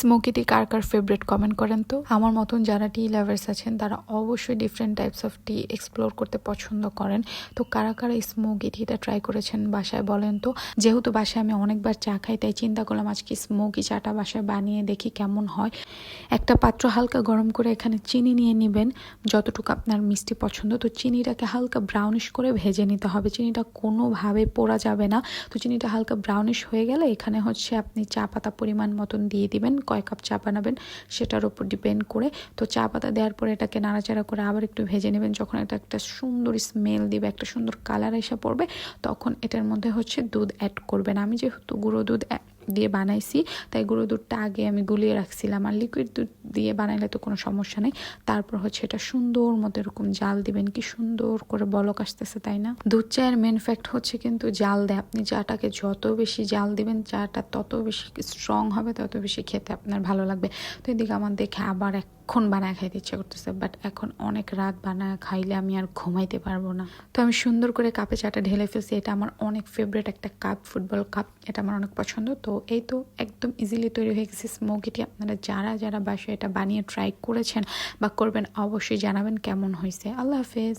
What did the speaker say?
Smoky টি কার কার favourite comment করেন তো। আমার মতন যারা টি লাভার্স আছেন তারা অবশ্যই different types of T explore করতে পছন্দ করেন। তো কারা কারা স্মোকি টিটা ট্রাই করেছেন বাসায় বলেন তো। যেহেতু বাসায় আমি অনেকবার চা খাই তাই চিন্তা করলাম আজকে স্মোকি চাটা বাসায় বানিয়ে দেখি কেমন হয়। একটা পাত্র হালকা গরম করে এখানে চিনি নিয়ে নেবেন, যতটুকু আপনার মিষ্টি পছন্দ। তো চিনিটাকে হালকা ব্রাউনিশ করে ভেজে নিতে হবে, চিনিটা কোনোভাবে পোড়া যাবে না। তো চিনিটা হালকা ব্রাউনিশ হয়ে গেলে এখানে হচ্ছে আপনি চা পাতা পরিমাণ মতন দিয়ে দিবেন। কয় কাপ চা বানাবেন সেটার উপর ডিপেন্ড করে। তো চা পাতা দেওয়ার পরে এটাকে নাড়াচাড়া করে আবার একটু ভেজে নেবেন। যখন এটা একটা সুন্দর স্মেল দিবে, একটা সুন্দর কালার এসে পড়বে, তখন এটার মধ্যে হচ্ছে দুধ অ্যাড করবেন। আমি যেহেতু গুঁড়ো দুধ দিয়ে বানাইছি তাই গুঁড়ো দুধটা আগে আমি গুলিয়ে রাখছিলাম। আর লিকুইড দুধ দিয়ে বানাইলে তো কোনো সমস্যা নেই। তারপর হচ্ছে এটা সুন্দর মতো এরকম জাল দিবেন। কি সুন্দর করে বলক আসতেছে, তাই না? দুধ চায়ের মেন ফ্যাক্ট হচ্ছে কিন্তু জাল দেয়। আপনি চাটাকে যত বেশি জাল দিবেন চাটা তত বেশি স্ট্রং হবে, তত বেশি খেতে আপনার ভালো লাগবে। তো এদিকে আমার দেখে আবার এখন বানায় খাইতে ইচ্ছা করতেছে, বাট এখন অনেক রাত বানায় খাইলে আমি আর ঘুমাইতে পারবো না। তো আমি সুন্দর করে কাপে চাটা ঢেলে ফেলছি। এটা আমার অনেক ফেভারিট একটা কাপ, ফুটবল কাপ। এটা আমার অনেক পছন্দ। তো এই তো একদম ইজিলি তৈরি হয়ে গেছে স্মোকি টি। আপনারা যারা যারা বাসায় এটা বানিয়ে ট্রাই করেছেন বা করবেন অবশ্যই জানাবেন কেমন হয়েছে। আল্লাহ হাফেজ।